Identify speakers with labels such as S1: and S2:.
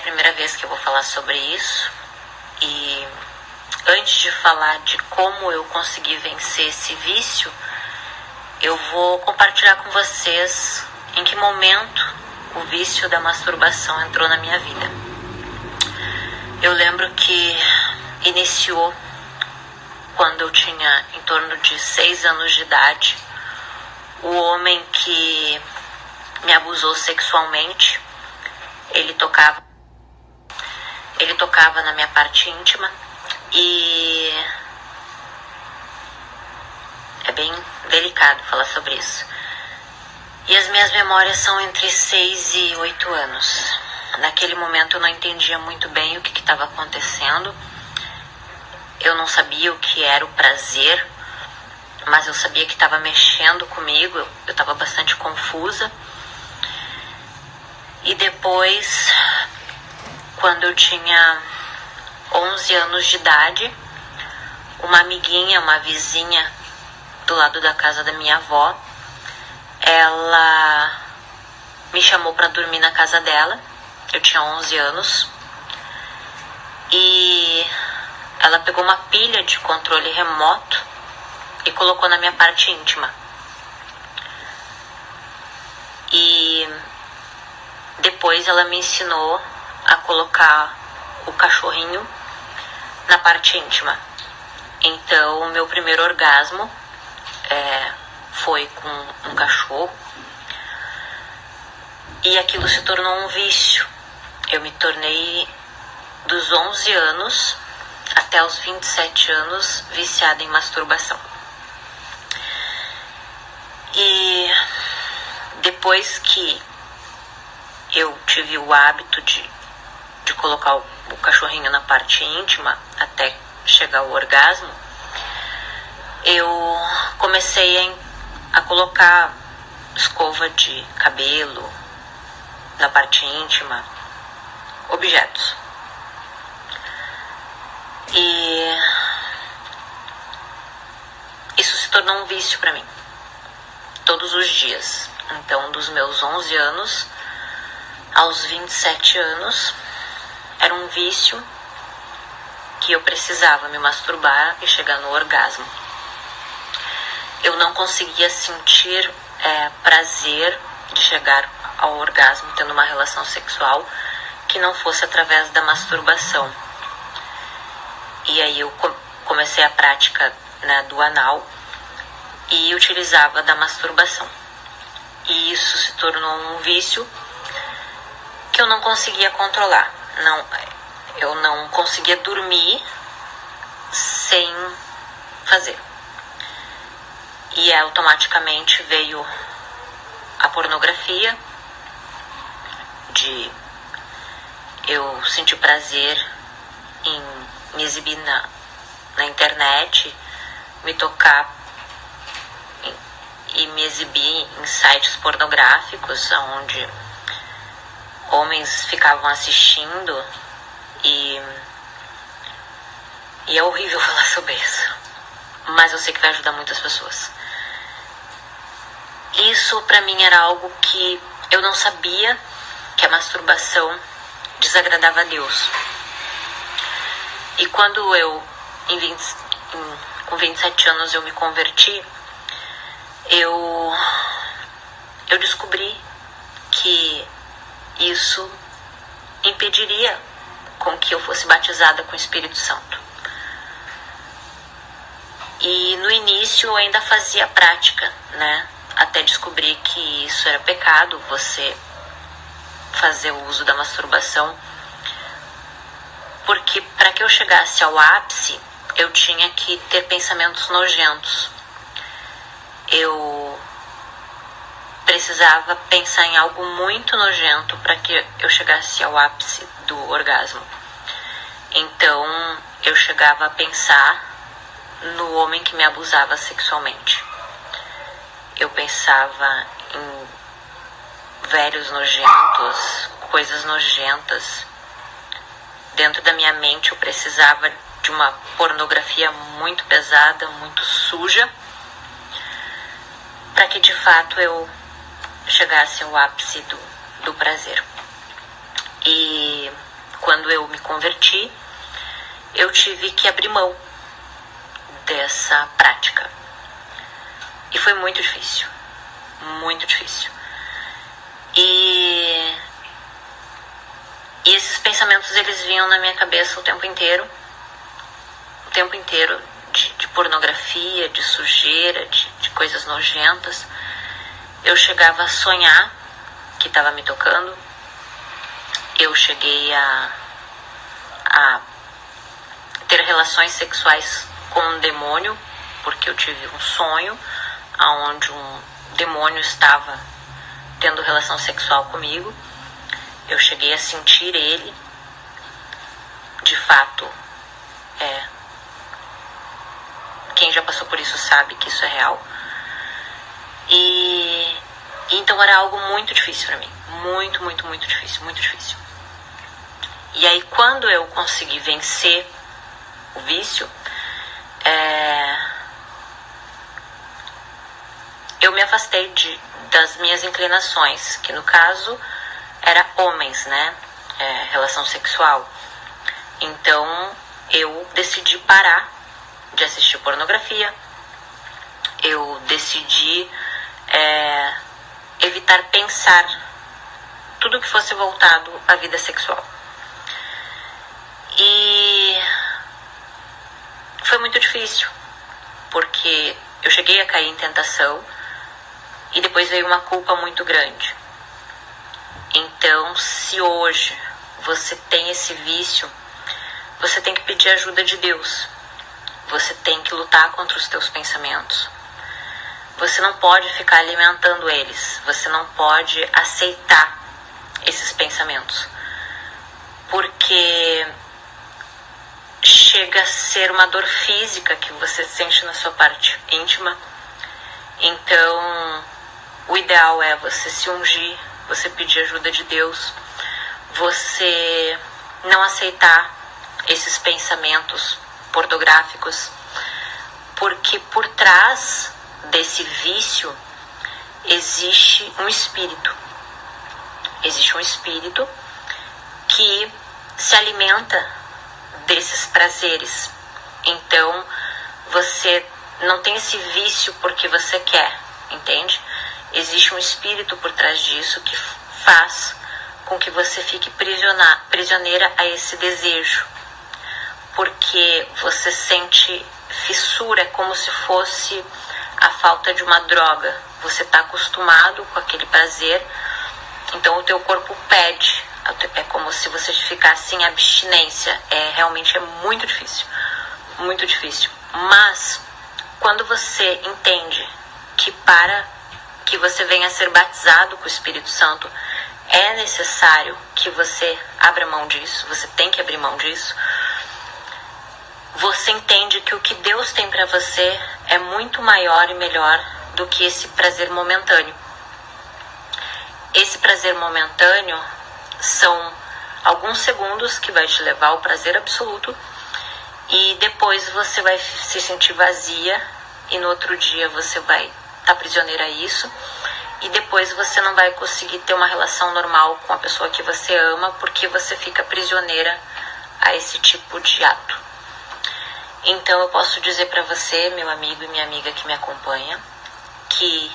S1: a primeira vez que eu vou falar sobre isso. E antes de falar de como eu consegui vencer esse vício, eu vou compartilhar com vocês em que momento o vício da masturbação entrou na minha vida. Eu lembro que iniciou quando eu tinha em torno de 6 anos de idade. O homem que me abusou sexualmente, ele tocava na minha parte íntima e é bem delicado falar sobre isso. E as minhas memórias são entre 6 e 8 anos. Naquele momento eu não entendia muito bem o que estava acontecendo. Eu não sabia o que era o prazer, mas eu sabia que estava mexendo comigo. Eu estava bastante confusa. E depois, quando eu tinha 11 anos de idade, uma amiguinha, uma vizinha do lado da casa da minha avó, ela me chamou para dormir na casa dela. Eu tinha 11 anos. E ela pegou uma pilha de controle remoto e colocou na minha parte íntima. E depois ela me ensinou a colocar o cachorrinho na parte íntima. Então, o meu primeiro orgasmo foi com um cachorro. E aquilo se tornou um vício. Eu me tornei, dos 11 anos até os 27 anos, viciada em masturbação. E depois que eu tive o hábito de colocar o cachorrinho na parte íntima até chegar ao orgasmo, eu comecei a colocar escova de cabelo na parte íntima, objetos. E isso se tornou um vício para mim, todos os dias. Então, dos meus 11 anos aos 27 anos, era um vício que eu precisava me masturbar e chegar no orgasmo. Eu não conseguia sentir prazer de chegar ao orgasmo tendo uma relação sexual que não fosse através da masturbação. E aí eu comecei a prática, do anal e utilizava da masturbação. E isso se tornou um vício que eu não conseguia controlar. Eu não conseguia dormir sem fazer. E automaticamente veio a pornografia, de eu sentir prazer em me exibir na internet, me tocar e me exibir em sites pornográficos, onde homens ficavam assistindo, e é horrível falar sobre isso, mas eu sei que vai ajudar muitas pessoas. Isso pra mim era algo que eu não sabia, que a masturbação desagradava a Deus. E quando eu, com 27 anos, eu me converti, eu descobri que isso impediria com que eu fosse batizada com o Espírito Santo. E no início eu ainda fazia prática, até descobrir que isso era pecado, você fazer o uso da masturbação. Porque para que eu chegasse ao ápice, eu tinha que ter pensamentos nojentos. Eu precisava pensar em algo muito nojento para que eu chegasse ao ápice do orgasmo. Então, eu chegava a pensar no homem que me abusava sexualmente. Eu pensava em velhos nojentos, coisas nojentas. Dentro da minha mente eu precisava de uma pornografia muito pesada, muito suja, para que de fato eu chegasse ao ápice do prazer. E quando eu me converti, eu tive que abrir mão dessa prática. E foi muito difícil. Muito difícil. E esses pensamentos, eles vinham na minha cabeça o tempo inteiro. O tempo inteiro, de pornografia, de sujeira, de coisas nojentas. Eu chegava a sonhar que estava me tocando. Eu cheguei a ter relações sexuais com um demônio, porque eu tive um sonho onde um demônio estava tendo relação sexual comigo. Eu cheguei a sentir ele. De fato, quem já passou por isso sabe que isso é real. E então era algo muito difícil para mim. Muito, muito, muito difícil, muito difícil. E aí, quando eu consegui vencer o vício, eu me afastei das minhas inclinações, que no caso era homens, né? Relação sexual. Então eu decidi parar de assistir pornografia. Eu decidi evitar pensar tudo que fosse voltado à vida sexual. E foi muito difícil, porque eu cheguei a cair em tentação e depois veio uma culpa muito grande. Então, se hoje você tem esse vício, você tem que pedir ajuda de Deus. Você tem que lutar contra os teus pensamentos. Você não pode ficar alimentando eles. Você não pode aceitar esses pensamentos. Porque chega a ser uma dor física que você sente na sua parte íntima. Então, o ideal é você se ungir, você pedir ajuda de Deus, você não aceitar esses pensamentos pornográficos, porque por trás desse vício existe um espírito. Existe um espírito que se alimenta desses prazeres. Então, você não tem esse vício porque você quer, entende? Existe um espírito por trás disso que faz com que você fique prisioneira a esse desejo. Porque você sente fissura, é como se fosse a falta de uma droga. Você está acostumado com aquele prazer, então o teu corpo pede. É como se você ficasse em abstinência. Realmente é muito difícil. Muito difícil. Mas, quando você entende que para que você venha a ser batizado com o Espírito Santo, é necessário que você abra mão disso. Você tem que abrir mão disso. Você entende que o que Deus tem para você é muito maior e melhor do que esse prazer momentâneo. Esse prazer momentâneo são alguns segundos que vai te levar ao prazer absoluto, e depois você vai se sentir vazia, e no outro dia você vai estar prisioneira a isso, e depois você não vai conseguir ter uma relação normal com a pessoa que você ama, porque você fica prisioneira a esse tipo de ato. Então eu posso dizer para você, meu amigo e minha amiga que me acompanha, que